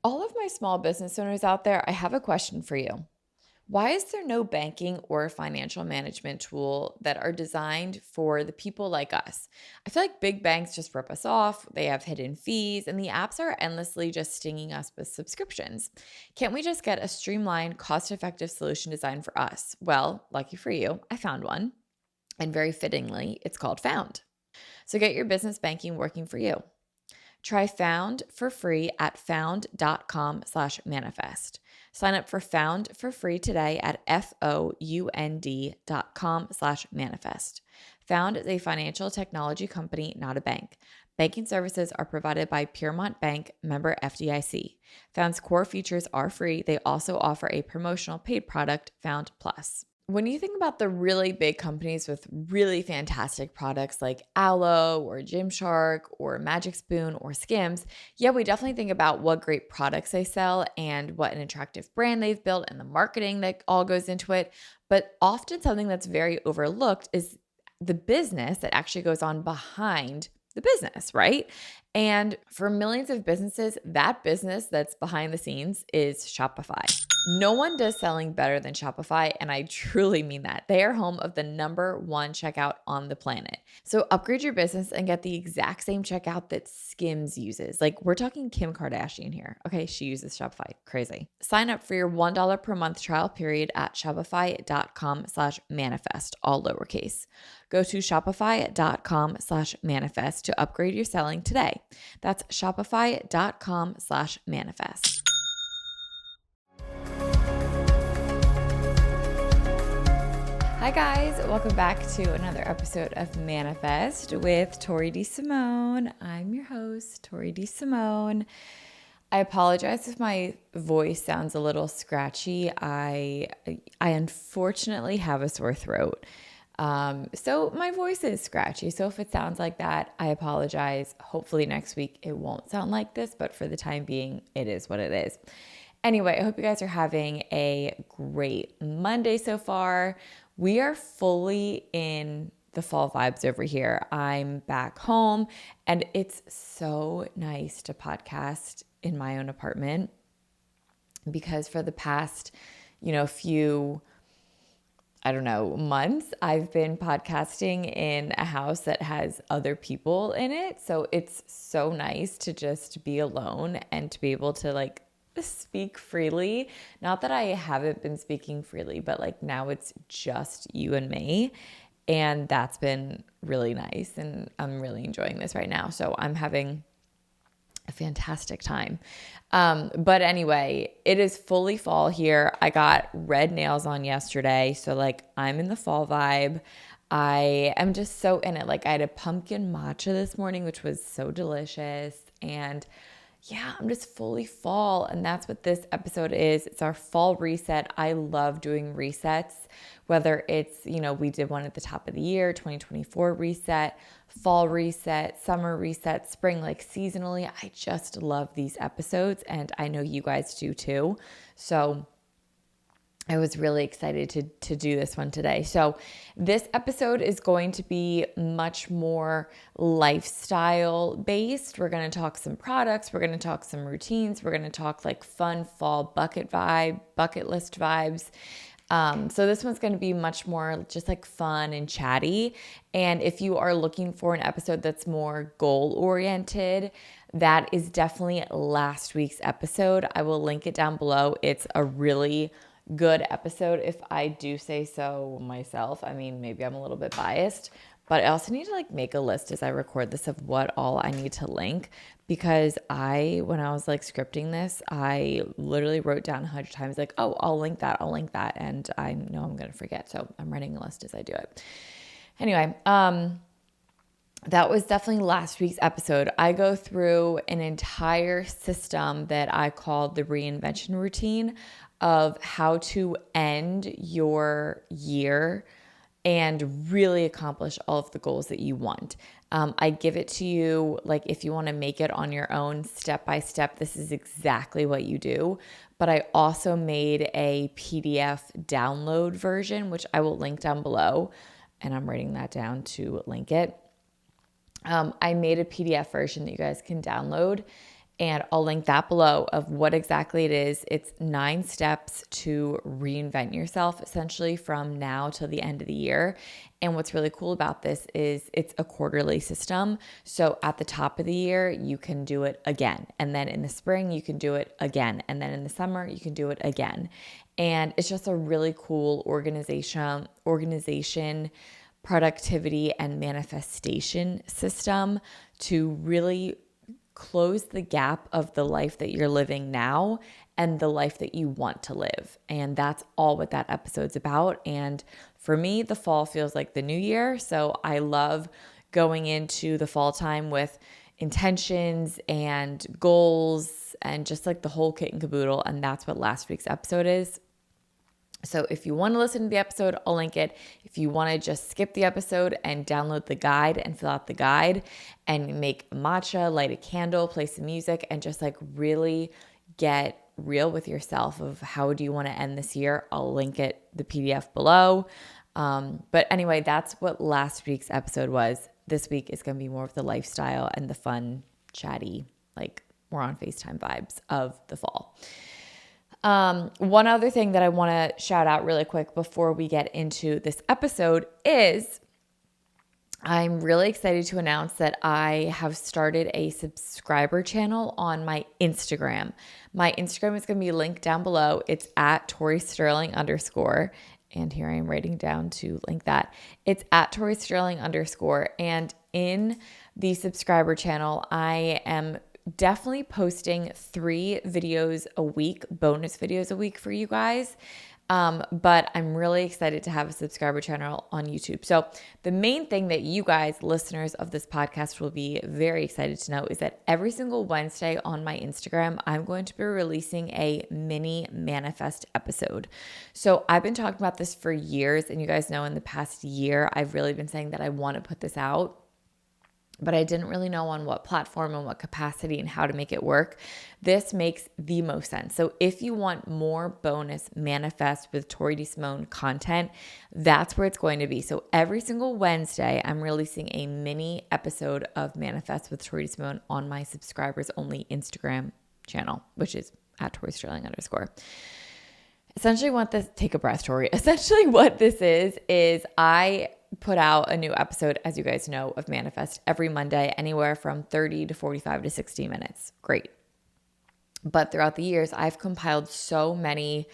All of my small business owners out there, I have a question for you. Why is there no banking or financial management tool that are designed for the people like us? I feel like big banks just rip us off. They have hidden fees, and the apps are endlessly just stinging us with subscriptions. Can't we just get a streamlined, cost effective solution designed for us? Well, lucky for you, I found one. And very fittingly, it's called Found. So get your business banking working for you. Try Found for free at found.com/manifest. Sign up for Found for free today at found.com/manifest. Found is a financial technology company, not a bank. Banking services are provided by Piermont Bank, member FDIC. Found's core features are free. They also offer a promotional paid product, Found Plus. When you think about the really big companies with really fantastic products like Aloe or Gymshark or Magic Spoon or Skims, yeah, we definitely think about what great products they sell and what an attractive brand they've built and the marketing that all goes into it. But often something that's very overlooked is the business that actually goes on behind the business, right? And for millions of businesses, that business that's behind the scenes is Shopify. No one does selling better than Shopify, and I truly mean that. They are home of the #1 checkout on the planet. So upgrade your business and get the exact same checkout that Skims uses. Like we're talking Kim Kardashian here. Okay, she uses Shopify. Crazy. Sign up for your $1 per month trial period at shopify.com/manifest, all lowercase. Go to shopify.com/manifest to upgrade your selling today. That's shopify.com/manifest. Hi guys, welcome back to another episode of Manifest with Tori DeSimone. I'm your host, Tori DeSimone. I apologize if my voice sounds a little scratchy. I unfortunately have a sore throat. So my voice is scratchy. So if it sounds like that, I apologize. Hopefully next week it won't sound like this, but for the time being, it is what it is. Anyway, I hope you guys are having a great Monday so far. We are fully in the fall vibes over here. I'm back home and it's so nice to podcast in my own apartment because for the past, few months, I've been podcasting in a house that has other people in it. So it's so nice to just be alone and to be able to speak freely. Not that I haven't been speaking freely, but now it's just you and me. And that's been really nice. And I'm really enjoying this right now. So I'm having a fantastic time. But anyway, it is fully fall here. I got red nails on yesterday. So I'm in the fall vibe. I am just so in it. I had a pumpkin matcha this morning, which was so delicious. And yeah, I'm just fully fall. And that's what this episode is. It's our fall reset. I love doing resets, whether it's, we did one at the top of the year, 2024 reset, fall reset, summer reset, spring, seasonally. I just love these episodes. And I know you guys do too. So I was really excited to do this one today. So this episode is going to be much more lifestyle based. We're going to talk some products. We're going to talk some routines. We're going to talk fun fall bucket list vibes. So this one's going to be much more just fun and chatty. And if you are looking for an episode that's more goal oriented, that is definitely last week's episode. I will link it down below. It's a really good episode, if I do say so myself. I mean, maybe I'm a little bit biased, but I also need to make a list as I record this of what all I need to link, because when I was scripting this, I literally wrote down 100 times oh, I'll link that, and I know I'm going to forget, so I'm writing a list as I do it. Anyway, that was definitely last week's episode. I go through an entire system that I called the reinvention routine of how to end your year and really accomplish all of the goals that you want. I give it to you, if you want to make it on your own, step by step, this is exactly what you do. But I also made a PDF download version, which I will link down below, and I'm writing that down to link it. I made a PDF version that you guys can download. And I'll link that below of what exactly it is. It's 9 steps to reinvent yourself essentially from now till the end of the year. And what's really cool about this is it's a quarterly system. So at the top of the year, you can do it again. And then in the spring, you can do it again. And then in the summer, you can do it again. And it's just a really cool organization, productivity, and manifestation system to really close the gap of the life that you're living now and the life that you want to live. And that's all what that episode's about. And for me, the fall feels like the new year. So I love going into the fall time with intentions and goals and just like the whole kit and caboodle. And that's what last week's episode is. So if you want to listen to the episode, I'll link it. If you want to just skip the episode and download the guide and fill out the guide and make matcha, light a candle, play some music, and just like really get real with yourself of how do you want to end this year, I'll link it, the PDF below. But anyway, that's what last week's episode was. This week is going to be more of the lifestyle and the fun, chatty, like more on FaceTime vibes of the fall. One other thing that I want to shout out really quick before we get into this episode is I'm really excited to announce that I have started a subscriber channel on my Instagram. My Instagram is going to be linked down below. It's at Tori Sterling _. And here I am writing down to link that. It's at Tori Sterling _. And in the subscriber channel, I am definitely posting 3 videos a week, bonus videos a week for you guys. But I'm really excited to have a subscriber channel on YouTube. So the main thing that you guys, listeners of this podcast, will be very excited to know is that every single Wednesday on my Instagram, I'm going to be releasing a mini manifest episode. So I've been talking about this for years, and you guys know in the past year, I've really been saying that I want to put this out, but I didn't really know on what platform and what capacity and how to make it work. This makes the most sense. So if you want more bonus Manifest with Tori DeSimone content, that's where it's going to be. So every single Wednesday, I'm releasing a mini episode of Manifest with Tori DeSimone on my subscribers only Instagram channel, which is at Tori Sterling _. Essentially take a breath, Tori. Essentially what this is I put out a new episode, as you guys know, of Manifest every Monday, anywhere from 30 to 45 to 60 minutes. Great. But throughout the years, I've compiled so many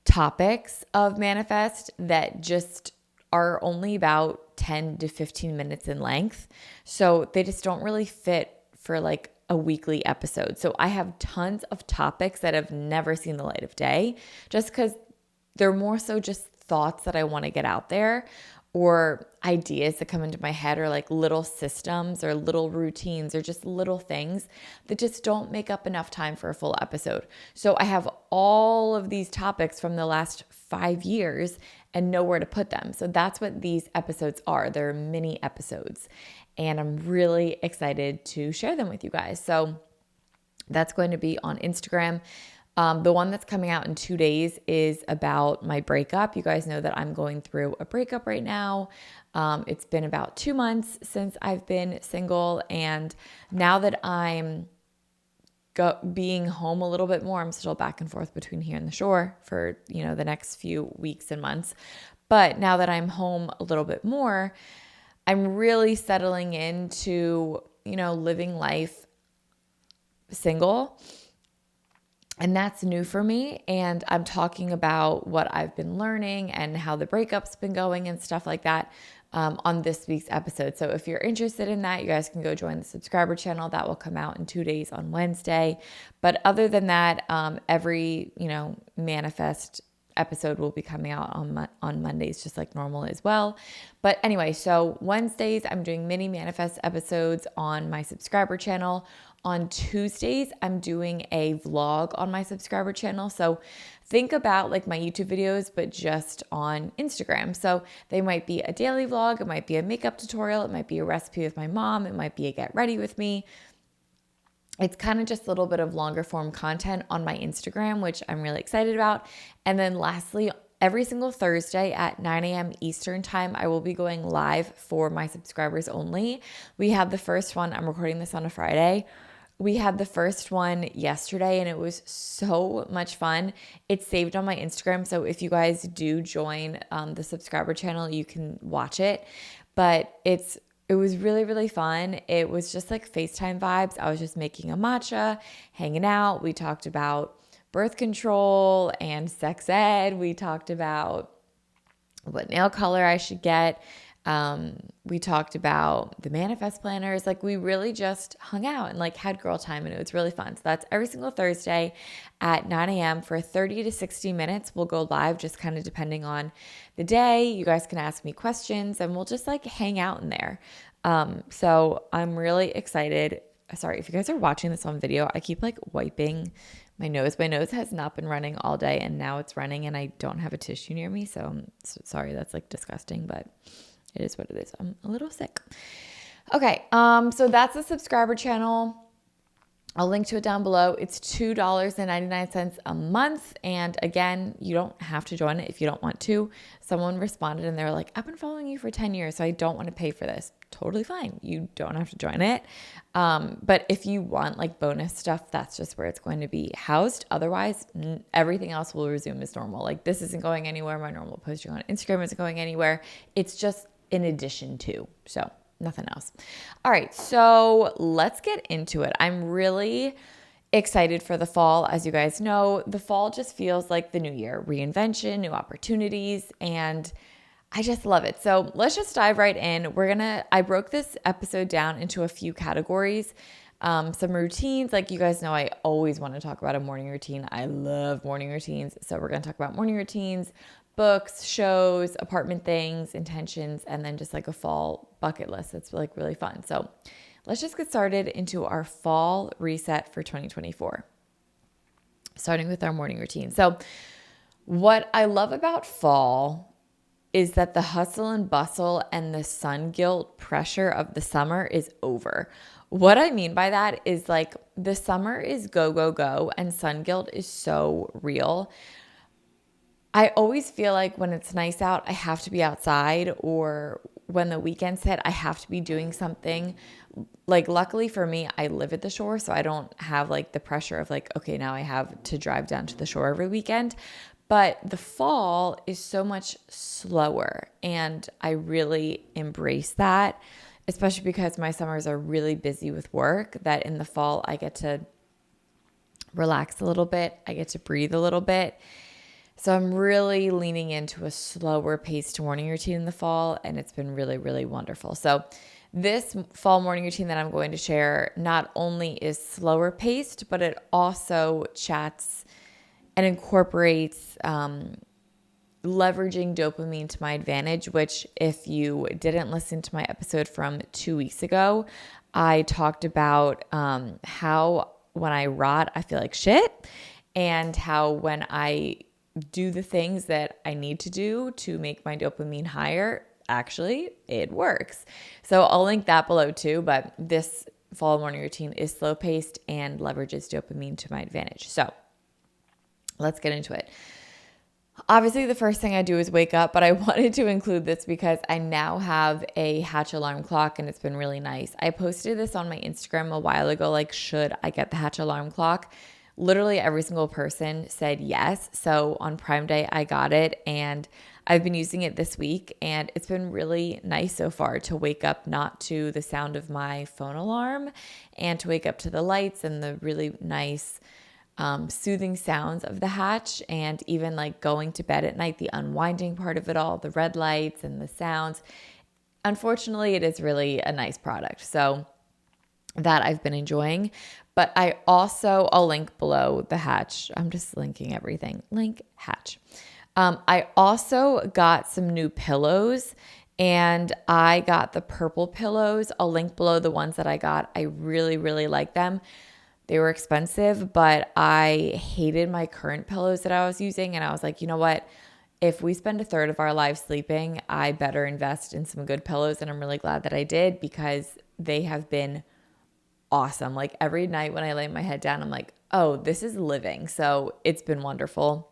topics of Manifest that just are only about 10 to 15 minutes in length. So they just don't really fit for like a weekly episode. So I have tons of topics that have never seen the light of day just because they're more so just thoughts that I want to get out there, or ideas that come into my head, or like little systems or little routines or just little things that just don't make up enough time for a full episode. So I have all of these topics from the last 5 years and nowhere to put them. So that's what these episodes are. They're mini episodes. And I'm really excited to share them with you guys. So that's going to be on Instagram. The one that's coming out in 2 days is about my breakup. You guys know that I'm going through a breakup right now. It's been about 2 months since I've been single. And now that I'm being home a little bit more, I'm still back and forth between here and the shore for, the next few weeks and months. But now that I'm home a little bit more, I'm really settling into, living life single. And that's new for me. And I'm talking about what I've been learning and how the breakup's been going and stuff like that on this week's episode. So if you're interested in that, you guys can go join the subscriber channel. That will come out in 2 days on Wednesday. But other than that, every, Manifest episode will be coming out on Mondays, just like normal as well. But anyway, so Wednesdays, I'm doing mini Manifest episodes on my subscriber channel. On Tuesdays, I'm doing a vlog on my subscriber channel. So think about like my YouTube videos, but just on Instagram. So they might be a daily vlog. It might be a makeup tutorial. It might be a recipe with my mom. It might be a get ready with me. It's kind of just a little bit of longer form content on my Instagram, which I'm really excited about. And then lastly, every single Thursday at 9 a.m. Eastern time, I will be going live for my subscribers only. We have the first one. I'm recording this on a Friday. We had the first one yesterday and it was so much fun. It's saved on my Instagram. So if you guys do join the subscriber channel, you can watch it. But it was really, really fun. It was just like FaceTime vibes. I was just making a matcha, hanging out. We talked about birth control and sex ed. We talked about what nail color I should get. We talked about the manifest planners. Like we really just hung out and like had girl time and it was really fun. So that's every single Thursday at 9 a.m. for 30 to 60 minutes. We'll go live just kind of depending on the day. You guys can ask me questions and we'll just like hang out in there. So I'm really excited. Sorry, if you guys are watching this on video, I keep like wiping my nose. My nose has not been running all day and now it's running and I don't have a tissue near me. So I'm sorry, that's like disgusting, but it is what it is. I'm a little sick. Okay. So that's the subscriber channel. I'll link to it down below. It's $2.99 a month. And again, you don't have to join it if you don't want to. Someone responded and they were like, I've been following you for 10 years, so I don't want to pay for this. Totally fine. You don't have to join it. But if you want like bonus stuff, that's just where it's going to be housed. Otherwise, everything else will resume as normal. Like this isn't going anywhere. My normal posting on Instagram isn't going anywhere. It's just in addition to. So nothing else. All right, so let's get into it. I'm really excited for the fall. As you guys know, the fall just feels like the new year, reinvention, new opportunities, and I just love it. So let's just dive right in. I broke this episode down into a few categories. Some routines, like you guys know, I always want to talk about a morning routine. I love morning routines. So we're going to talk about morning routines, books, shows, apartment things, intentions, and then just like a fall bucket list. It's like really fun. So let's just get started into our fall reset for 2024, starting with our morning routine. So what I love about fall is that the hustle and bustle and the sun guilt pressure of the summer is over. What I mean by that is like the summer is go, go, go, and sun guilt is so real. I always feel like when it's nice out, I have to be outside, or when the weekends hit, I have to be doing something. Like luckily for me, I live at the shore, so I don't have like the pressure of like, okay, now I have to drive down to the shore every weekend. But the fall is so much slower and I really embrace that, especially because my summers are really busy with work, that in the fall I get to relax a little bit. I get to breathe a little bit. So I'm really leaning into a slower paced morning routine in the fall, and it's been really, really wonderful. So this fall morning routine that I'm going to share not only is slower paced, but it also chats and incorporates leveraging dopamine to my advantage, which if you didn't listen to my episode from 2 weeks ago, I talked about how when I rot, I feel like shit, and how when I do the things that I need to do to make my dopamine higher, actually, it works. So I'll link that below too, but this fall morning routine is slow paced and leverages dopamine to my advantage. So let's get into it. Obviously, the first thing I do is wake up, but I wanted to include this because I now have a Hatch alarm clock and it's been really nice. I posted this on my Instagram a while ago, like, should I get the Hatch alarm clock? Literally every single person said yes. So on Prime Day, I got it and I've been using it this week and it's been really nice so far to wake up not to the sound of my phone alarm and to wake up to the lights and the really nice soothing sounds of the Hatch, and even like going to bed at night, the unwinding part of it all, the red lights and the sounds. Unfortunately, it is really a nice product. So that I've been enjoying. But I'll link below the Hatch. I'm just linking everything. Link Hatch. I also got some new pillows and I got the purple pillows. I'll link below the ones that I got. I really, really like them. They were expensive, but I hated my current pillows that I was using. And I was like, you know what? If we spend a third of our lives sleeping, I better invest in some good pillows. And I'm really glad that I did because they have been awesome. Like every night when I lay my head down, I'm like, oh, this is living. So it's been wonderful.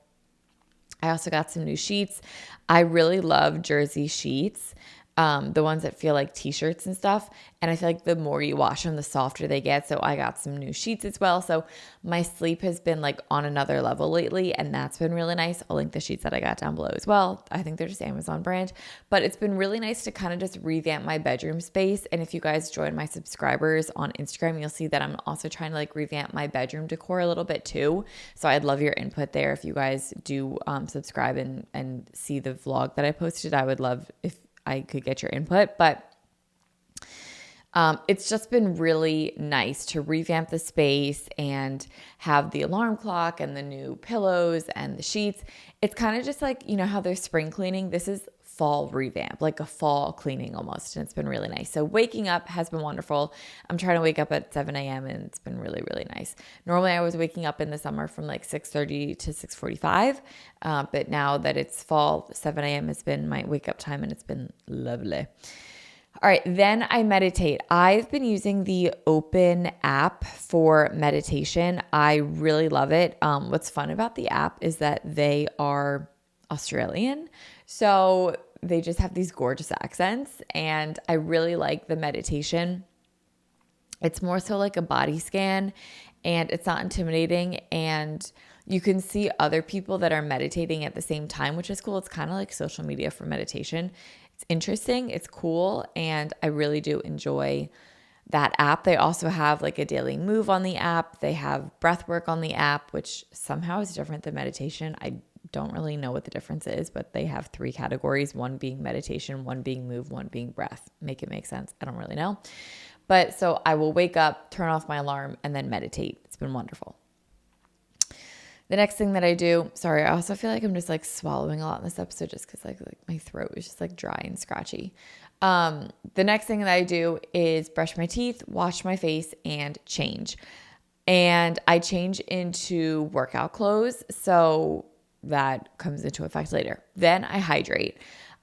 I also got some new sheets. I really love jersey sheets. the ones that feel like t-shirts and stuff. And I feel like the more you wash them, the softer they get. So I got some new sheets as well. So my sleep has been like on another level lately, and that's been really nice. I'll link the sheets that I got down below as well. I think they're just Amazon brand, but it's been really nice to kind of just revamp my bedroom space. And if you guys join my subscribers on Instagram, you'll see that I'm also trying to like revamp my bedroom decor a little bit too. So I'd love your input there. If you guys do subscribe and see the vlog that I posted, I would love if I could get your input. But it's just been really nice to revamp the space and have the alarm clock and the new pillows and the sheets. It's kind of just like, you know how there's spring cleaning? This is fall revamp, like a fall cleaning almost. And it's been really nice. So waking up has been wonderful. I'm trying to wake up at 7 a.m. and it's been really, really nice. Normally I was waking up in the summer from like 6:30 to 6:45. But now that it's fall, 7 a.m. has been my wake up time and it's been lovely. All right, then I meditate. I've been using the Open app for meditation. I really love it. What's fun about the app is that they are Australian. So they just have these gorgeous accents, and I really like the meditation. It's more so like a body scan, and it's not intimidating, and you can see other people that are meditating at the same time, which is cool. It's kind of like social media for meditation. It's interesting, it's cool, and I really do enjoy that app. They also have like a daily move on the app. They have breath work on the app, which somehow is different than meditation. I don't really know what the difference is, but they have 3 categories, one being meditation, one being move, one being breath. Make it make sense. I don't really know. But so I will wake up, turn off my alarm, and then meditate. It's been wonderful. The next thing that I do, sorry, I also feel like I'm just like swallowing a lot in this episode just because like my throat is just like dry and scratchy. The next thing that I do is brush my teeth, wash my face, and change. And I change into workout clothes. So that comes into effect later. Then I hydrate.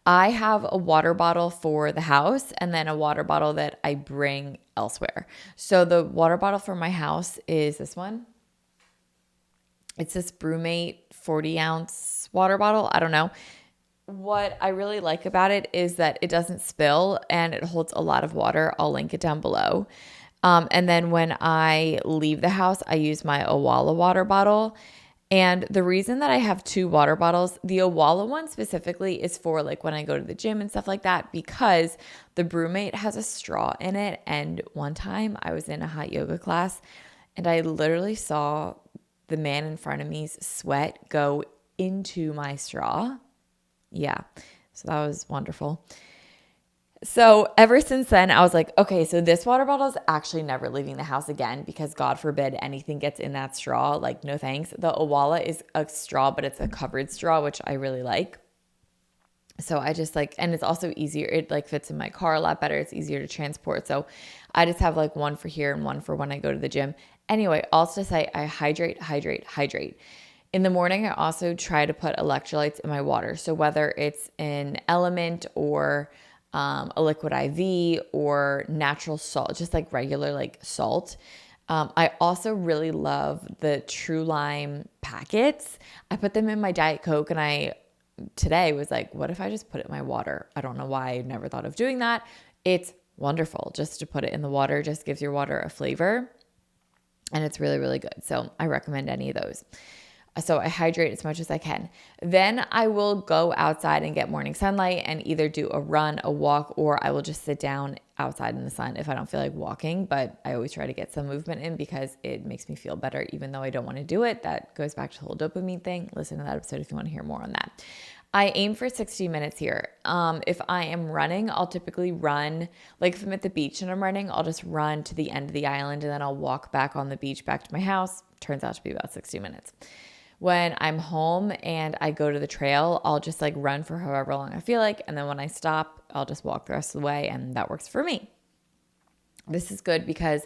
I have a water bottle for the house and then a water bottle that I bring elsewhere. So the water bottle for my house is this one. It's this Brewmate 40-ounce water bottle. I don't know. What I really like about it is that it doesn't spill and it holds a lot of water. I'll link it down below. And then when I leave the house, I use my Owala water bottle. And the reason that I have 2 water bottles, the Owala one specifically is for like when I go to the gym and stuff like that, because the Brewmate has a straw in it. And one time I was in a hot yoga class and I literally saw the man in front of me's sweat go into my straw. Yeah, so that was wonderful. So ever since then, I was like, okay, so this water bottle is actually never leaving the house again because God forbid anything gets in that straw. Like, no thanks. The Owala is a straw, but it's a covered straw, which I really like. So I just like, and it's also easier. It like fits in my car a lot better. It's easier to transport. So I just have like one for here and one for when I go to the gym. Anyway, also to say I hydrate. In the morning, I also try to put electrolytes in my water. So whether it's an Element or a liquid IV or natural salt, just like regular like salt. I also really love the True Lime packets. I put them in my Diet Coke, and I today was like, what if I just put it in my water? I don't know why I never thought of doing that. It's wonderful just to put it in the water, just gives your water a flavor, and it's really, really good. So I recommend any of those. So I hydrate as much as I can. Then I will go outside and get morning sunlight and either do a run, a walk, or I will just sit down outside in the sun if I don't feel like walking. But I always try to get some movement in because it makes me feel better, even though I don't want to do it. That goes back to the whole dopamine thing. Listen to that episode if you want to hear more on that. I aim for 60 minutes here. If I am running, I'll typically run, like if I'm at the beach and I'm running, I'll just run to the end of the island and then I'll walk back on the beach back to my house. Turns out to be about 60 minutes. When I'm home and I go to the trail, I'll just like run for however long I feel like. And then when I stop, I'll just walk the rest of the way, and that works for me. This is good because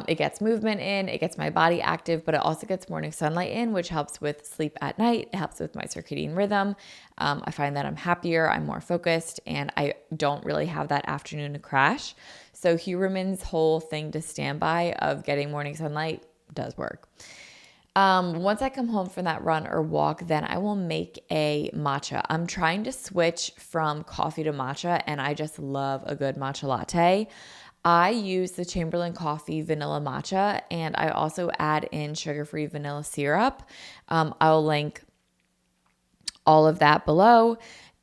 it gets movement in, it gets my body active, but it also gets morning sunlight in, which helps with sleep at night. It helps with my circadian rhythm. I find that I'm happier, I'm more focused, and I don't really have that afternoon crash. So Huberman's whole thing to stand by of getting morning sunlight does work. Once I come home from that run or walk, then I will make a matcha. I'm trying to switch from coffee to matcha, and I just love a good matcha latte. I use the Chamberlain Coffee vanilla matcha, and I also add in sugar-free vanilla syrup. I'll link all of that below.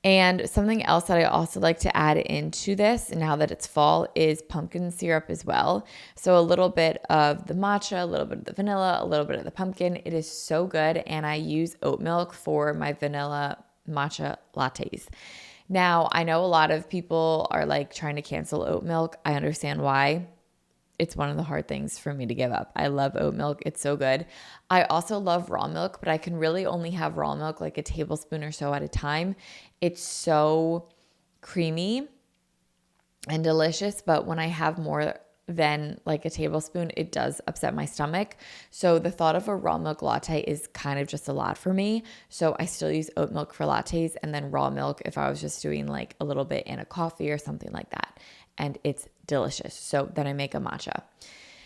And something else that I also like to add into this now that it's fall is pumpkin syrup as well. So a little bit of the matcha, a little bit of the vanilla, a little bit of the pumpkin. It is so good. And I use oat milk for my vanilla matcha lattes. Now, I know a lot of people are like trying to cancel oat milk. I understand why. It's one of the hard things for me to give up. I love oat milk. It's so good. I also love raw milk, but I can really only have raw milk like a tablespoon or so at a time. It's so creamy and delicious, but when I have more than like a tablespoon, it does upset my stomach. So the thought of a raw milk latte is kind of just a lot for me. So I still use oat milk for lattes and then raw milk if I was just doing like a little bit in a coffee or something like that. And it's delicious. So then I make a matcha.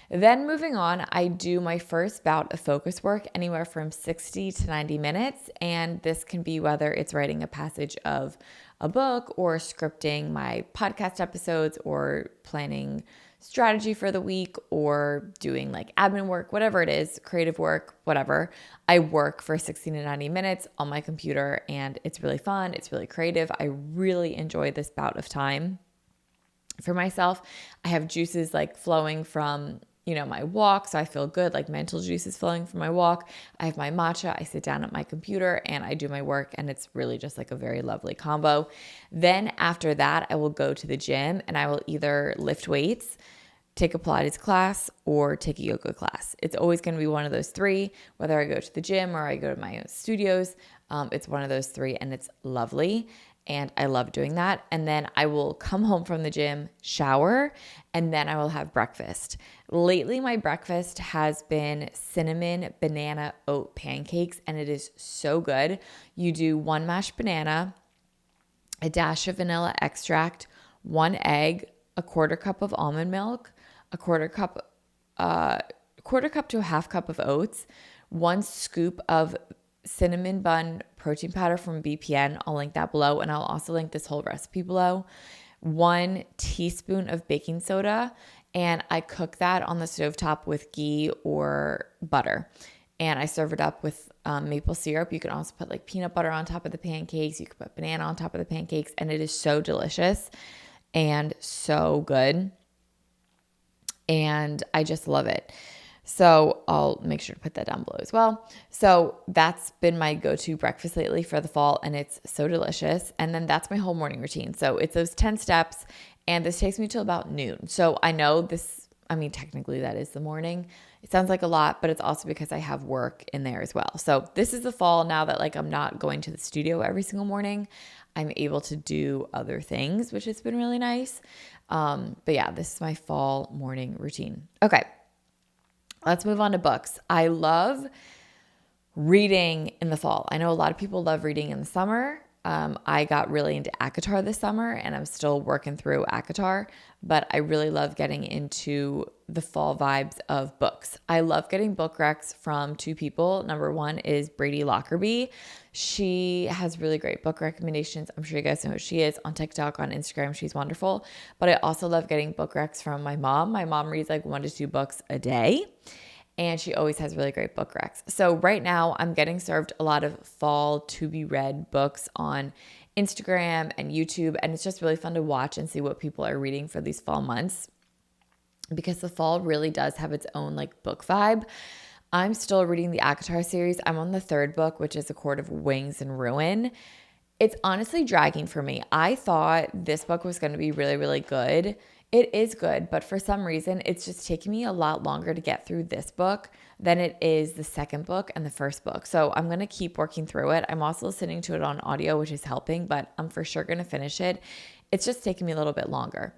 Then moving on, I do my first bout of focus work anywhere from 60 to 90 minutes. And this can be whether it's writing a passage of a book or scripting my podcast episodes or planning strategy for the week or doing like admin work, whatever it is, creative work, whatever. I work for 60 to 90 minutes on my computer and it's really fun. It's really creative. I really enjoy this bout of time. For myself, I have juices like flowing from, my walk. So I feel good, like mental juices flowing from my walk. I have my matcha. I sit down at my computer and I do my work and it's really just like a very lovely combo. Then after that, I will go to the gym and I will either lift weights, take a Pilates class, or take a yoga class. It's always going to be one of those three, whether I go to the gym or I go to my own studios. It's one of those three and it's lovely. And I love doing that. And then I will come home from the gym, shower, and then I will have breakfast. Lately, my breakfast has been cinnamon banana oat pancakes, and it is so good. You do one mashed banana, a dash of vanilla extract, one egg, a quarter cup of almond milk, a quarter cup to a half cup of oats, one scoop of cinnamon bun protein powder from BPN. I'll link that below, and I'll also link this whole recipe below. 1 teaspoon of baking soda, and I cook that on the stovetop with ghee or butter. And I serve it up with maple syrup. You can also put like peanut butter on top of the pancakes. You can put banana on top of the pancakes, and it is so delicious and so good. And I just love it. So I'll make sure to put that down below as well. So that's been my go-to breakfast lately for the fall, and it's so delicious. And then that's my whole morning routine. So it's those 10 steps, and this takes me till about noon. So I know this, technically that is the morning. It sounds like a lot, but it's also because I have work in there as well. So this is the fall now that like I'm not going to the studio every single morning. I'm able to do other things, which has been really nice. But yeah, this is my fall morning routine. Okay. Let's move on to books. I love reading in the fall. I know a lot of people love reading in the summer. I got really into ACOTAR this summer and I'm still working through ACOTAR, but I really love getting into the fall vibes of books. I love getting book recs from two people. Number one is Brady Lockerbie. She has really great book recommendations. I'm sure you guys know who she is on TikTok, on Instagram. She's wonderful. But I also love getting book recs from my mom. My mom reads like 1 to 2 books a day. And she always has really great book recs. So right now I'm getting served a lot of fall to be read books on Instagram and YouTube. And it's just really fun to watch and see what people are reading for these fall months, because the fall really does have its own like book vibe. I'm still reading the ACOTAR series. I'm on the 3rd book, which is A Court of Wings and Ruin. It's honestly dragging for me. I thought this book was going to be really, really good. It is good, but for some reason, it's just taking me a lot longer to get through this book than it is the 2nd book and the 1st book. So I'm going to keep working through it. I'm also listening to it on audio, which is helping, but I'm for sure going to finish it. It's just taking me a little bit longer.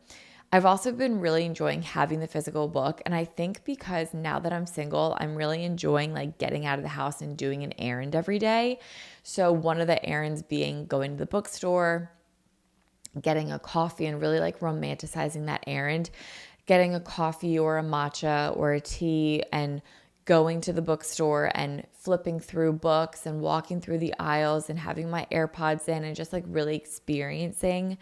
I've also been really enjoying having the physical book. And I think because now that I'm single, I'm really enjoying like getting out of the house and doing an errand every day. So one of the errands being going to the bookstore, getting a coffee and really like romanticizing that errand, getting a coffee or a matcha or a tea and going to the bookstore and flipping through books and walking through the aisles and having my AirPods in and just like really experiencing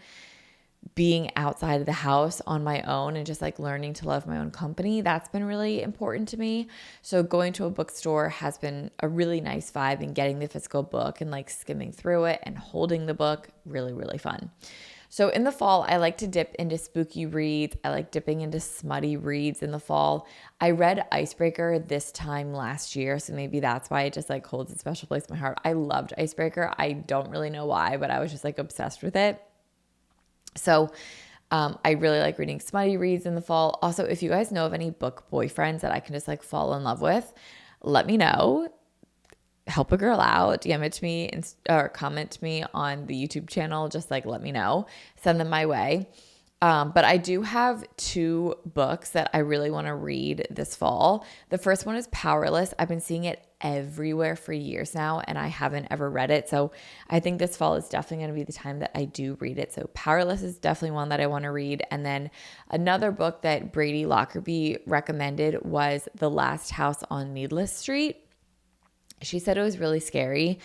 being outside of the house on my own and just like learning to love my own company. That's been really important to me. So going to a bookstore has been a really nice vibe, and getting the physical book and like skimming through it and holding the book, really, really fun. So in the fall, I like to dip into spooky reads. I like dipping into smutty reads in the fall. I read Icebreaker this time last year, so maybe that's why it just like holds a special place in my heart. I loved Icebreaker. I don't really know why, but I was just like obsessed with it. So I really like reading smutty reads in the fall. Also, if you guys know of any book boyfriends that I can just like fall in love with, let me know. Help a girl out, DM it to me or comment to me on the YouTube channel. Just like let me know, send them my way. But I do have 2 books that I really want to read this fall. The first one is Powerless. I've been seeing it everywhere for years now, and I haven't ever read it. So I think this fall is definitely going to be the time that I do read it. So Powerless is definitely one that I want to read. And then another book that Brady Lockerbie recommended was The Last House on Needless Street. She said it was really scary,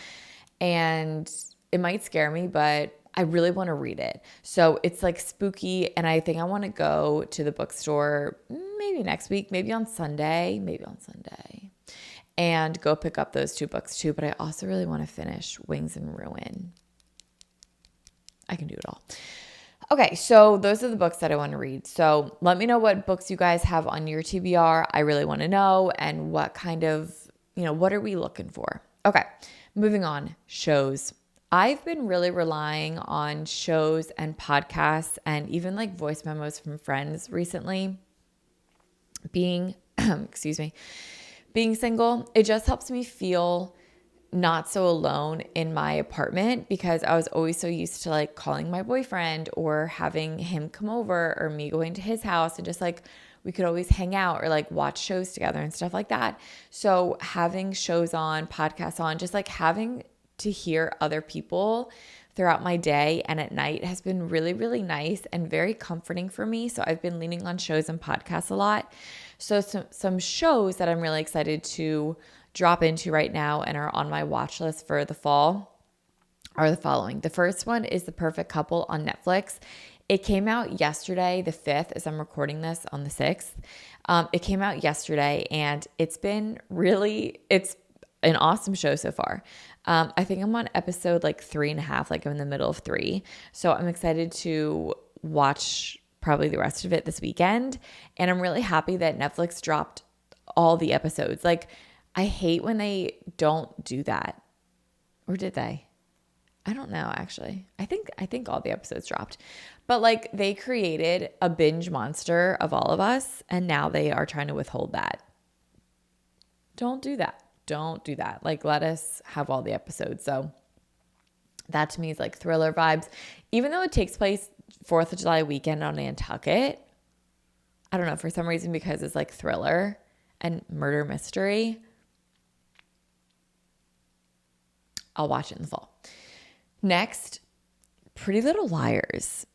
and it might scare me, but I really want to read it. So it's like spooky, and I think I want to go to the bookstore maybe next week, maybe on Sunday, and go pick up those 2 books too. But I also really want to finish Wings and Ruin. I can do it all. Okay, so those are the books that I want to read. So let me know what books you guys have on your TBR. I really want to know, and what kind of, what are we looking for? Okay, moving on. Shows. I've been really relying on shows and podcasts and even like voice memos from friends recently. Being, being single, it just helps me feel not so alone in my apartment, because I was always so used to like calling my boyfriend or having him come over or me going to his house, and just like we could always hang out or like watch shows together and stuff like that. So having shows on, podcasts on, just like having to hear other people throughout my day and at night has been really, really nice and very comforting for me. So I've been leaning on shows and podcasts a lot. So some shows that I'm really excited to drop into right now and are on my watch list for the fall are the following. The first one is The Perfect Couple on Netflix. It came out yesterday, the 5th, as I'm recording this on the 6th. It came out yesterday, and it's an awesome show so far. I think I'm on episode like 3.5, like I'm in the middle of 3. So I'm excited to watch probably the rest of it this weekend. And I'm really happy that Netflix dropped all the episodes. Like, I hate when they don't do that. Or did they? I don't know, actually. I think all the episodes dropped. But like, they created a binge monster of all of us, and now they are trying to withhold that. Don't do that. Don't do that. Like, let us have all the episodes. So that to me is like thriller vibes. Even though it takes place 4th of July weekend on Nantucket, I don't know, for some reason, because it's like thriller and murder mystery, I'll watch it in the fall. Next, Pretty Little Liars.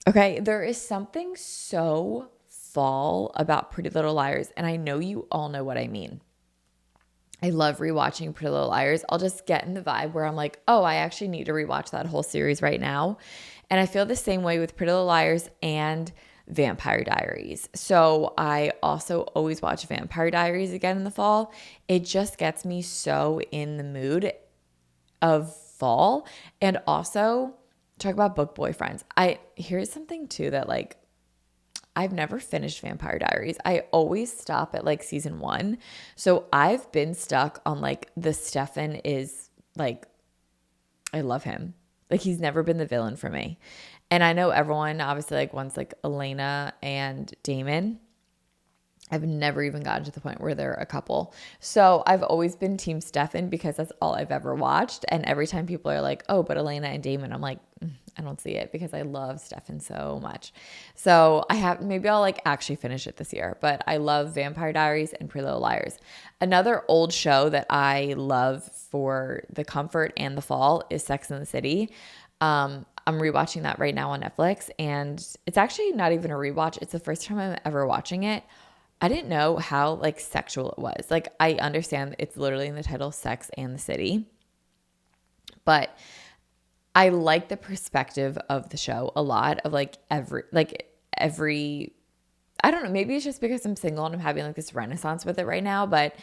Okay, there is something so fall about Pretty Little Liars, and I know you all know what I mean. I love rewatching Pretty Little Liars. I'll just get in the vibe where I'm like, oh, I actually need to rewatch that whole series right now. And I feel the same way with Pretty Little Liars and Vampire Diaries. So I also always watch Vampire Diaries again in the fall. It just gets me so in the mood of fall. And also, talk about book boyfriends. Here's something too that like, I've never finished Vampire Diaries. I always stop at like season 1. So I've been stuck on like the Stefan is like, I love him. Like, he's never been the villain for me. And I know everyone obviously like wants like Elena and Damon. I've never even gotten to the point where they're a couple. So I've always been team Stefan because that's all I've ever watched. And every time people are like, oh, but Elena and Damon, I'm like, I don't see it, because I love Stefan so much. So maybe I'll like actually finish it this year, but I love Vampire Diaries and Pretty Little Liars. Another old show that I love for the comfort and the fall is Sex and the City. I'm rewatching that right now on Netflix, and it's actually not even a rewatch. It's the first time I'm ever watching it. I didn't know how like sexual it was. Like I understand it's literally in the title Sex and the City, but I like the perspective of the show a lot of like every I don't know, maybe it's just because I'm single and I'm having like this renaissance with it right now, but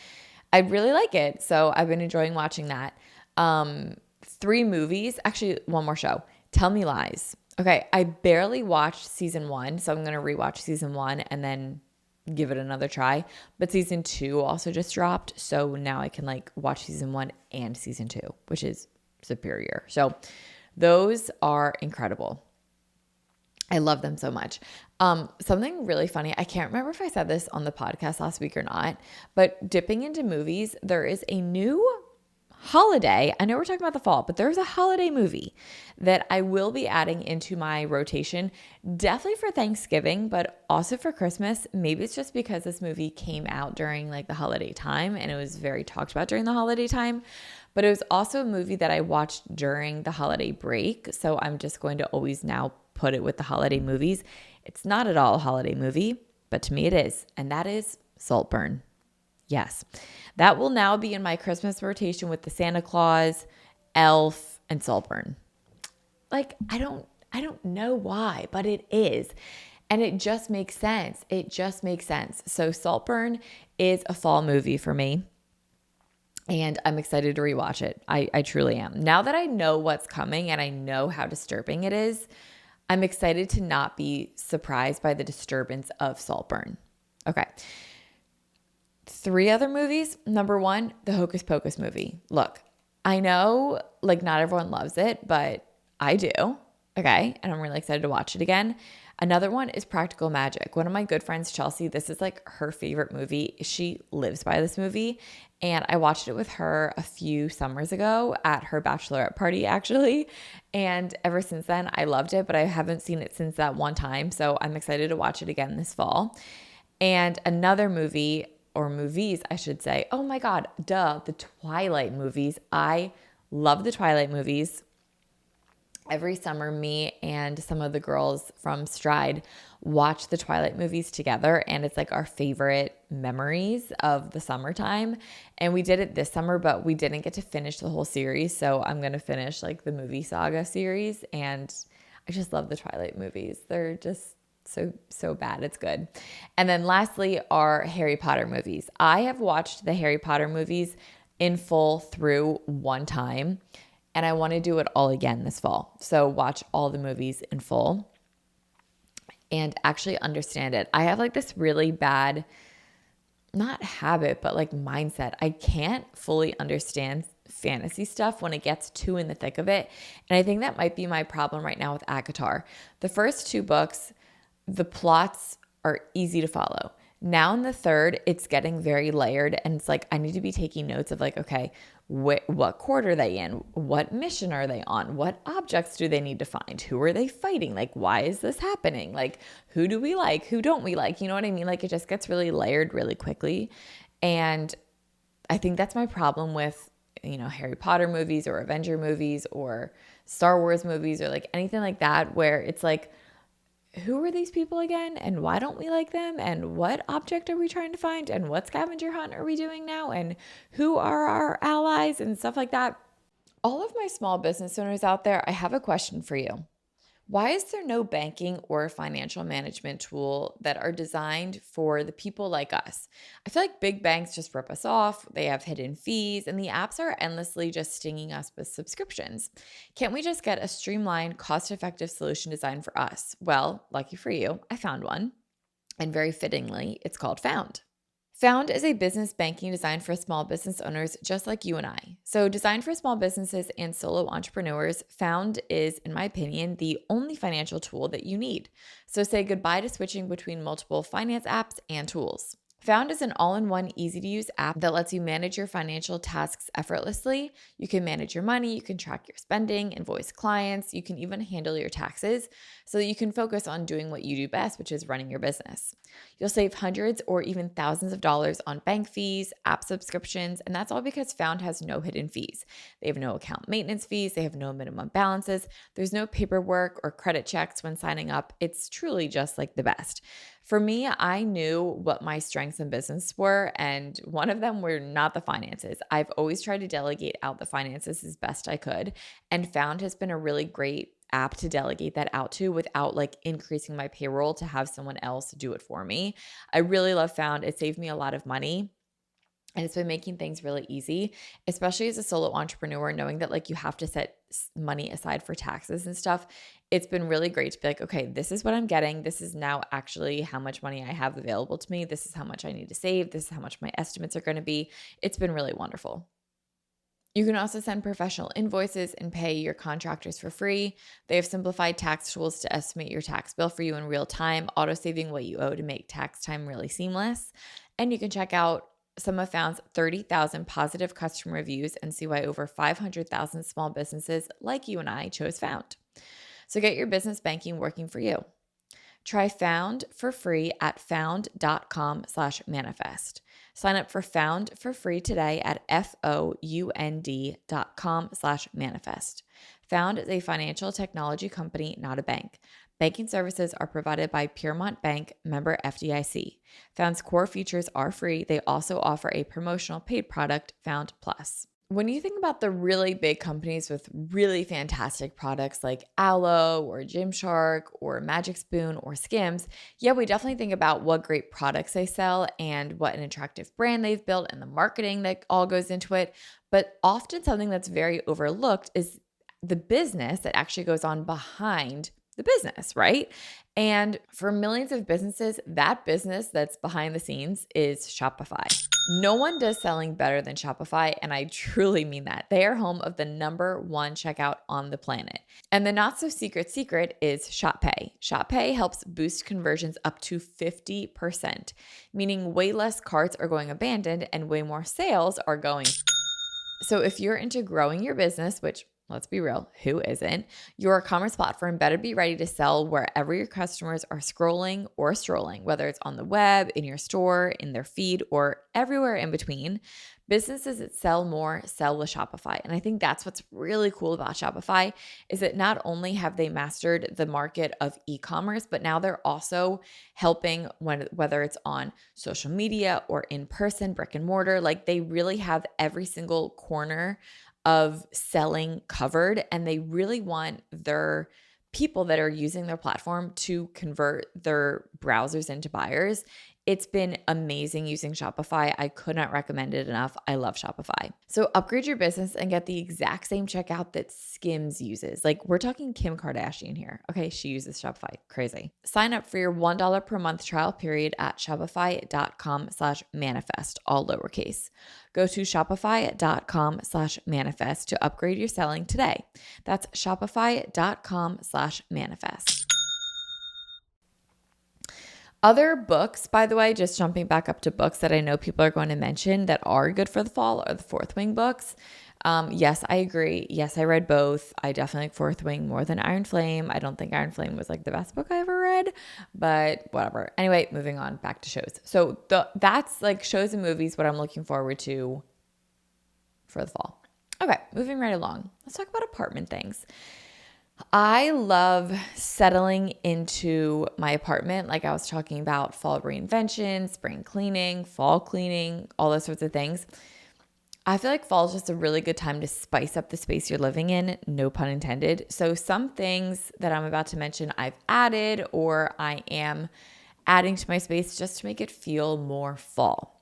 I really like it. So I've been enjoying watching that. 3 movies, actually one more show, Tell Me Lies. Okay, I barely watched season 1, so I'm going to rewatch season 1 and then give it another try. But season 2 also just dropped, so now I can like watch season 1 and season 2, which is superior. So those are incredible. I love them so much. Something really funny, I can't remember if I said this on the podcast last week or not, but dipping into movies, there is a new holiday. I know we're talking about the fall, but there's a holiday movie that I will be adding into my rotation, definitely for Thanksgiving, but also for Christmas. Maybe it's just because this movie came out during like the holiday time and it was very talked about during the holiday time, but it was also a movie that I watched during the holiday break. So I'm just going to always now put it with the holiday movies. It's not at all a holiday movie, but to me it is, and that is Saltburn. Yes, that will now be in my Christmas rotation with the Santa Claus, Elf, and Saltburn. Like, I don't know why, but it is. And it just makes sense. It just makes sense. So Saltburn is a fall movie for me. And I'm excited to rewatch it. I truly am. Now that I know what's coming and I know how disturbing it is, I'm excited to not be surprised by the disturbance of Saltburn. Okay. 3 other movies. Number 1, the Hocus Pocus movie. Look, I know like not everyone loves it, but I do. Okay. And I'm really excited to watch it again. Another one is Practical Magic. One of my good friends, Chelsea, this is like her favorite movie. She lives by this movie. And I watched it with her a few summers ago at her bachelorette party, actually. And ever since then, I loved it, but I haven't seen it since that one time. So I'm excited to watch it again this fall. And another movie, or movies, I should say. Oh my God, duh, the Twilight movies. I love the Twilight movies. Every summer, me and some of the girls from Stride watch the Twilight movies together, and it's like our favorite memories of the summertime. And we did it this summer, but we didn't get to finish the whole series. So I'm going to finish like the movie saga series. And I just love the Twilight movies. They're just so bad. It's good. And then lastly are Harry Potter movies. I have watched the Harry Potter movies in full through one time, and I want to do it all again this fall. So watch all the movies in full and actually understand it. I have like this really bad, not habit, but like mindset. I can't fully understand fantasy stuff when it gets too in the thick of it. And I think that might be my problem right now with ACOTAR. The first 2 books, the plots are easy to follow. Now in the third, it's getting very layered, and it's like I need to be taking notes of like, okay, what court are they in? What mission are they on? What objects do they need to find? Who are they fighting? Like, why is this happening? Like, who do we like? Who don't we like? You know what I mean? Like, it just gets really layered really quickly. And I think that's my problem with, Harry Potter movies or Avenger movies or Star Wars movies or like anything like that, where it's like, who are these people again? And why don't we like them? And what object are we trying to find? And what scavenger hunt are we doing now? And who are our allies and stuff like that? All of my small business owners out there, I have a question for you. Why is there no banking or financial management tool that are designed for the people like us? I feel like big banks just rip us off. They have hidden fees, and the apps are endlessly just stinging us with subscriptions. Can't we just get a streamlined, cost-effective solution designed for us? Well, lucky for you, I found one. And very fittingly, it's called Found. Found is a business banking designed for small business owners just like you and I. So designed for small businesses and solo entrepreneurs, Found is, in my opinion, the only financial tool that you need. So say goodbye to switching between multiple finance apps and tools. Found is an all-in-one, easy-to-use app that lets you manage your financial tasks effortlessly. You can manage your money, you can track your spending, invoice clients, you can even handle your taxes so that you can focus on doing what you do best, which is running your business. You'll save hundreds or even thousands of dollars on bank fees, app subscriptions, and that's all because Found has no hidden fees. They have no account maintenance fees, they have no minimum balances, there's no paperwork or credit checks when signing up. It's truly just like the best. For me, I knew what my strengths in business were, and one of them were not the finances. I've always tried to delegate out the finances as best I could, and Found has been a really great app to delegate that out to without like increasing my payroll to have someone else do it for me. I really love Found. It saved me a lot of money. And it's been making things really easy, especially as a solo entrepreneur, knowing that like you have to set money aside for taxes and stuff. It's been really great to be like, okay, this is what I'm getting. This is now actually how much money I have available to me. This is how much I need to save. This is how much my estimates are going to be. It's been really wonderful. You can also send professional invoices and pay your contractors for free. They have simplified tax tools to estimate your tax bill for you in real time, auto-saving what you owe to make tax time really seamless. And you can check out some of Found's 30,000 positive customer reviews and see why over 500,000 small businesses like you and I chose Found. So get your business banking working for you. Try Found for free at found.com/manifest. Sign up for Found for free today at found.com/manifest. Found is a financial technology company, not a bank. Banking services are provided by Piermont Bank, member FDIC. Found's core features are free. They also offer a promotional paid product, Found Plus. When you think about the really big companies with really fantastic products like Aloe or Gymshark or Magic Spoon or Skims, yeah, we definitely think about what great products they sell and what an attractive brand they've built and the marketing that all goes into it. But often something that's very overlooked is the business that actually goes on behind the business, right? And for millions of businesses, that business that's behind the scenes is Shopify. No one does selling better than Shopify, and I truly mean that. They are home of the #1 checkout on the planet. And the not so secret is Shop Pay. Shop Pay helps boost conversions up to 50%, meaning way less carts are going abandoned and way more sales are going. So if you're into growing your business, which let's be real, who isn't? Your commerce platform better be ready to sell wherever your customers are scrolling or strolling, whether it's on the web, in your store, in their feed, or everywhere in between. Businesses that sell more sell with Shopify. And I think that's what's really cool about Shopify is that not only have they mastered the market of e-commerce, but now they're also helping whether it's on social media or in person, brick and mortar, like they really have every single corner of selling covered, and they really want their people that are using their platform to convert their browsers into buyers. It's been amazing using Shopify. I could not recommend it enough. I love Shopify. So upgrade your business and get the exact same checkout that Skims uses. Like we're talking Kim Kardashian here. Okay, she uses Shopify. Crazy. Sign up for your $1 per month trial period at shopify.com/manifest, all lowercase. Go to shopify.com/manifest to upgrade your selling today. That's shopify.com/manifest. Other books, by the way, just jumping back up to books that I know people are going to mention that are good for the fall are the Fourth Wing books. Yes, I agree. Yes, I read both. I definitely like Fourth Wing more than Iron Flame. I don't think Iron Flame was like the best book I ever read, but whatever. Anyway, moving on back to shows. So that's like shows and movies, what I'm looking forward to for the fall. Okay, moving right along. Let's talk about apartment things. I love settling into my apartment. Like I was talking about fall reinvention, spring cleaning, fall cleaning, all those sorts of things. I feel like fall is just a really good time to spice up the space you're living in, no pun intended. So some things that I'm about to mention I've added or I am adding to my space just to make it feel more fall.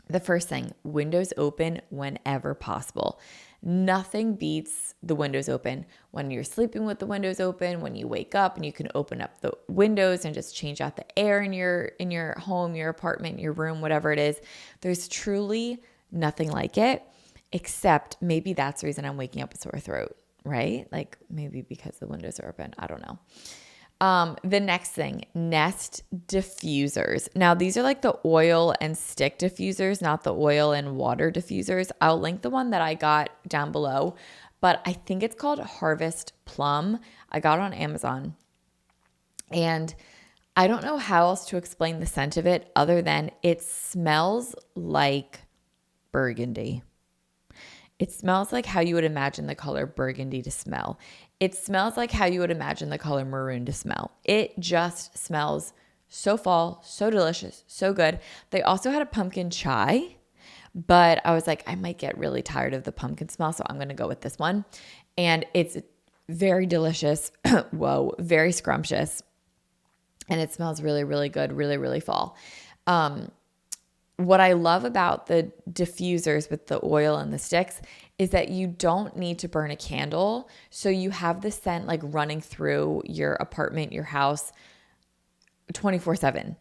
The first thing, windows open whenever possible. Nothing beats the windows open when you're sleeping with the windows open, when you wake up and you can open up the windows and just change out the air in your home, your apartment, your room, whatever it is. There's truly nothing like it, except maybe that's the reason I'm waking up with sore throat, right? Like maybe because the windows are open. I don't know. The next thing, Nest diffusers. Now these are like the oil and stick diffusers, not the oil and water diffusers. I'll link the one that I got down below, but I think it's called Harvest Plum. I got it on Amazon and I don't know how else to explain the scent of it other than it smells like burgundy. It smells like how you would imagine the color burgundy to smell. It smells like how you would imagine the color maroon to smell. It just smells So fall, so delicious, so good. They also had a pumpkin chai, but I was like, I might get really tired of the pumpkin smell, so I'm going to go with this one. And it's very delicious. Whoa, very scrumptious. And it smells really, really good, really, really fall. What I love about the diffusers with the oil and the sticks is that you don't need to burn a candle. So you have the scent like running through your apartment, your house 24/7.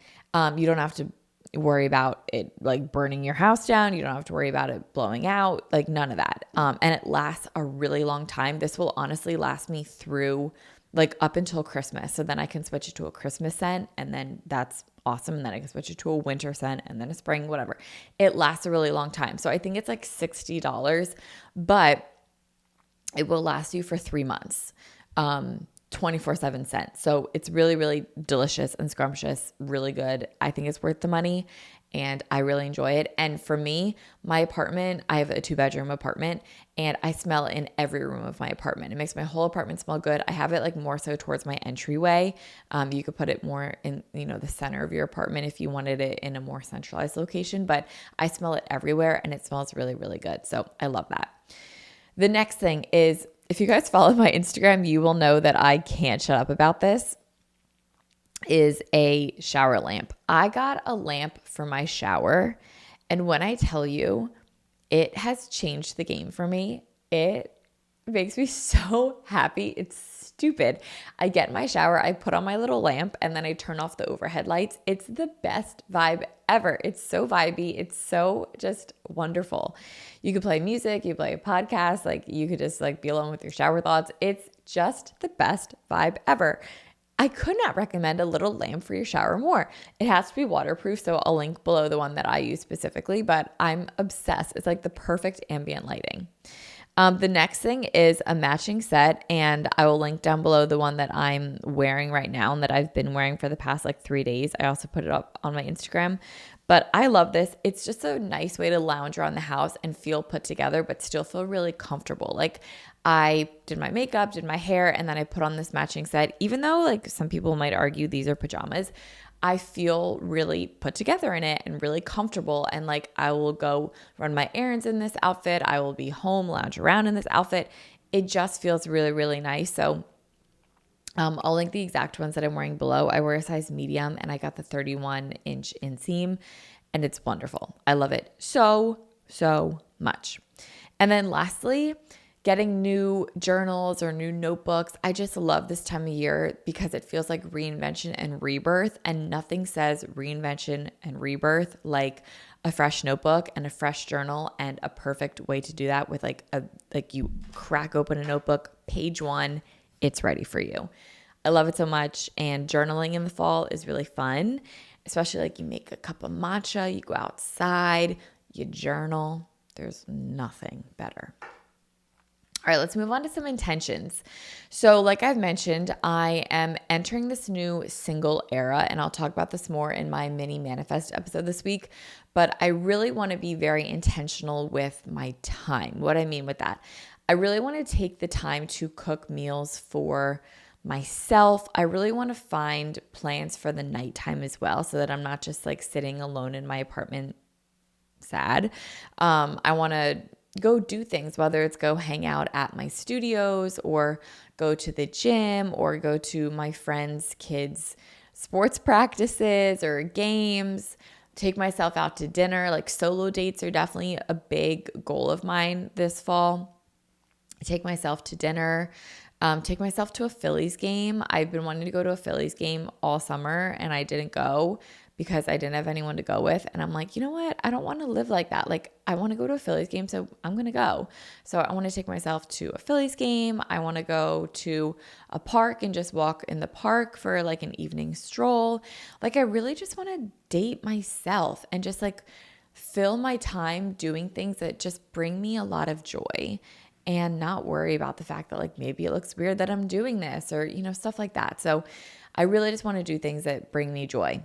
You don't have to worry about it like burning your house down. You don't have to worry about it blowing out, like none of that. And it lasts a really long time. This will honestly last me through like up until Christmas. So then I can switch it to a Christmas scent, and then that's awesome. And then I can switch it to a winter scent, and then a spring, whatever. It lasts a really long time. So I think it's like $60, but it will last you for 3 months. 24/7 scent. So it's really, really delicious and scrumptious, really good. I think it's worth the money and I really enjoy it. And for me, my apartment, I have a 2-bedroom apartment and I smell it in every room of my apartment. It makes my whole apartment smell good. I have it like more so towards my entryway. You could put it more in, the center of your apartment if you wanted it in a more centralized location, but I smell it everywhere and it smells really, really good. So I love that. The next thing is, if you guys follow my Instagram, you will know that I can't shut up about this, is a shower lamp. I got a lamp for my shower, and when I tell you, it has changed the game for me. It makes me so happy. It's stupid. I get in my shower, I put on my little lamp, and then I turn off the overhead lights. It's the best vibe ever. It's so vibey. It's so just wonderful. You could play music, you play a podcast, like you could just like be alone with your shower thoughts. It's just the best vibe ever. I could not recommend a little lamp for your shower more. It has to be waterproof, so I'll link below the one that I use specifically, but I'm obsessed. It's like the perfect ambient lighting. The next thing is a matching set, and I will link down below the one that I'm wearing right now and that I've been wearing for the past like 3 days. I also put it up on my Instagram, but I love this. It's just a nice way to lounge around the house and feel put together, but still feel really comfortable. Like I did my makeup, did my hair, and then I put on this matching set. Even though like some people might argue these are pajamas, I feel really put together in it and really comfortable. And like I will go run my errands in this outfit. I will be home, lounge around in this outfit. It just feels really, really nice. So I'll link the exact ones that I'm wearing below. I wear a size medium and I got the 31-inch inseam and it's wonderful. I love it so, so much. And then lastly, getting new journals or new notebooks. I just love this time of year because it feels like reinvention and rebirth, and nothing says reinvention and rebirth like a fresh notebook and a fresh journal, and a perfect way to do that with like you crack open a notebook, page 1, it's ready for you. I love it so much, and journaling in the fall is really fun, especially like you make a cup of matcha, you go outside, you journal. There's nothing better. All right, let's move on to some intentions. So like I've mentioned, I am entering this new single era, and I'll talk about this more in my mini manifest episode this week, but I really want to be very intentional with my time. What I mean with that, I really want to take the time to cook meals for myself. I really want to find plans for the nighttime as well, so that I'm not just like sitting alone in my apartment sad. I want to go do things, whether it's go hang out at my studios or go to the gym or go to my friends' kids' sports practices or games, take myself out to dinner. Like solo dates are definitely a big goal of mine this fall. Take myself to dinner, take myself to a Phillies game. I've been wanting to go to a Phillies game all summer and I didn't go because I didn't have anyone to go with. And I'm like, you know what? I don't want to live like that. Like I want to go to a Phillies game, so I'm going to go. So I want to take myself to a Phillies game. I want to go to a park and just walk in the park for like an evening stroll. Like I really just want to date myself and just like fill my time doing things that just bring me a lot of joy, and not worry about the fact that like maybe it looks weird that I'm doing this or, stuff like that. So I really just want to do things that bring me joy.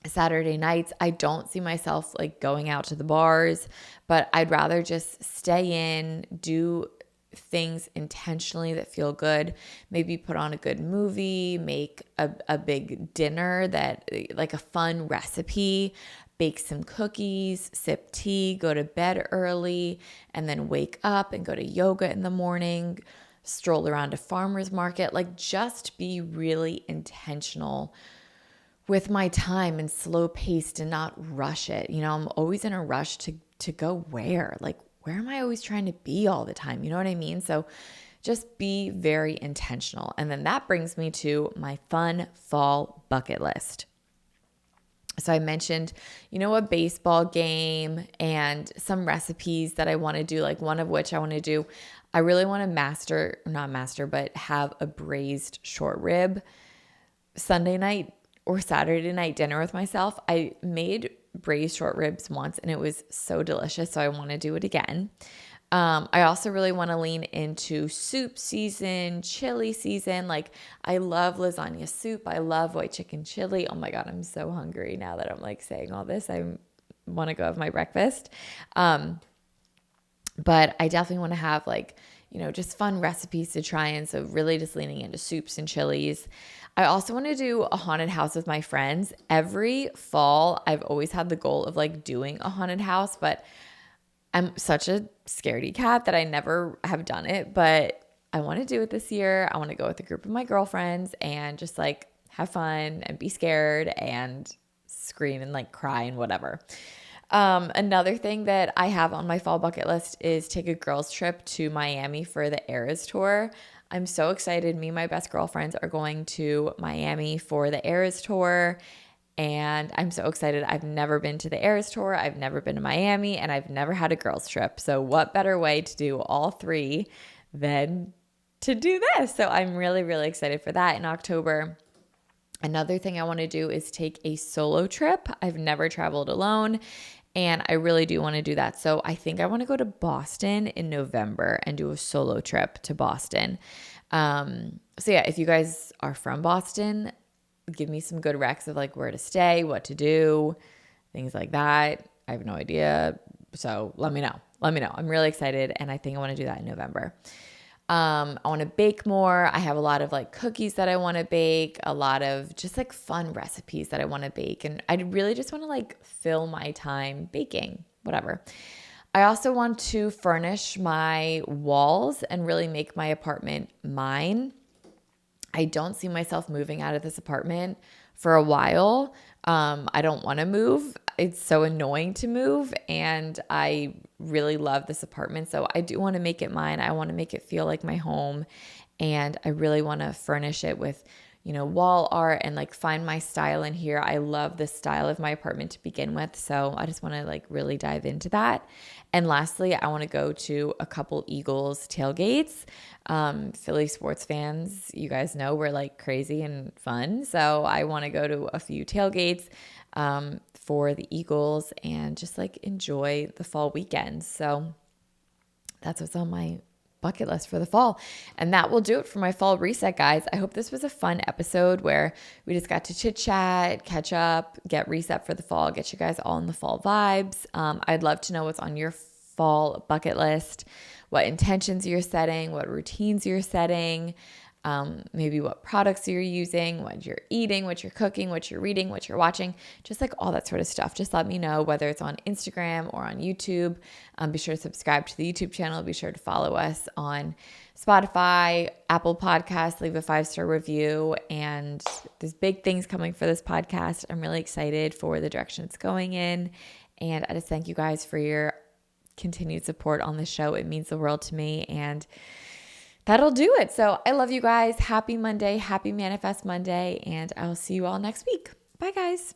Saturday nights, I don't see myself like going out to the bars, but I'd rather just stay in, do things intentionally that feel good. Maybe put on a good movie, make a big dinner that like a fun recipe, bake some cookies, sip tea, go to bed early, and then wake up and go to yoga in the morning, stroll around a farmer's market. Like just be really intentional with my time and slow paced and not rush it. I'm always in a rush to go where? Like, where am I always trying to be all the time? You know what I mean? So just be very intentional. And then that brings me to my fun fall bucket list. So I mentioned, a baseball game and some recipes that I want to do, like one of which I want to do. I really want to but have a braised short rib Sunday night or Saturday night dinner with myself. I made braised short ribs once and it was so delicious. So I want to do it again. I also really want to lean into soup season, chili season. Like I love lasagna soup. I love white chicken chili. Oh my God, I'm so hungry now that I'm like saying all this. I want to go have my breakfast. But I definitely want to have like, just fun recipes to try. And so really just leaning into soups and chilies. I also want to do a haunted house with my friends. Every fall, I've always had the goal of like doing a haunted house, but I'm such a scaredy cat that I never have done it. But I want to do it this year. I want to go with a group of my girlfriends and just like have fun and be scared and scream and like cry and whatever. Another thing that I have on my fall bucket list is take a girls trip to Miami for the Eras tour. I'm so excited. Me and my best girlfriends are going to Miami for the Eras tour. And I'm so excited. I've never been to the Eras tour. I've never been to Miami and I've never had a girls trip. So what better way to do all three than to do this? So I'm really, really excited for that in October. Another thing I want to do is take a solo trip. I've never traveled alone. And I really do want to do that. So I think I want to go to Boston in November and do a solo trip to Boston. So yeah, if you guys are from Boston, give me some good recs of like where to stay, what to do, things like that. I have no idea. So let me know. I'm really excited. And I think I want to do that in November. I want to bake more. I have a lot of like cookies that I want to bake, a lot of just like fun recipes that I want to bake. And I really just want to like fill my time baking, whatever. I also want to furnish my walls and really make my apartment mine. I don't see myself moving out of this apartment for a while. I don't want to move. It's so annoying to move and I really love this apartment. So I do want to make it mine. I want to make it feel like my home and I really want to furnish it with, wall art and like find my style in here. I love the style of my apartment to begin with. So I just want to like really dive into that. And lastly, I want to go to a couple Eagles tailgates. Philly sports fans, you guys know we're like crazy and fun. So I want to go to a few tailgates for the Eagles and just like enjoy the fall weekends. So that's what's on my bucket list for the fall. And that will do it for my fall reset, guys. I hope this was a fun episode where we just got to chit chat, catch up, get reset for the fall, get you guys all in the fall vibes. I'd love to know what's on your fall bucket list, what intentions you're setting, what routines you're setting, maybe what products you're using, what you're eating, what you're cooking, what you're reading, what you're watching, just like all that sort of stuff. Just let me know whether it's on Instagram or on YouTube. Be sure to subscribe to the YouTube channel. Be sure to follow us on Spotify, Apple Podcasts, leave a 5-star review. And there's big things coming for this podcast. I'm really excited for the direction it's going in. And I just thank you guys for your continued support on the show. It means the world to me. And that'll do it. So I love you guys. Happy Monday. Happy Manifest Monday. And I'll see you all next week. Bye, guys.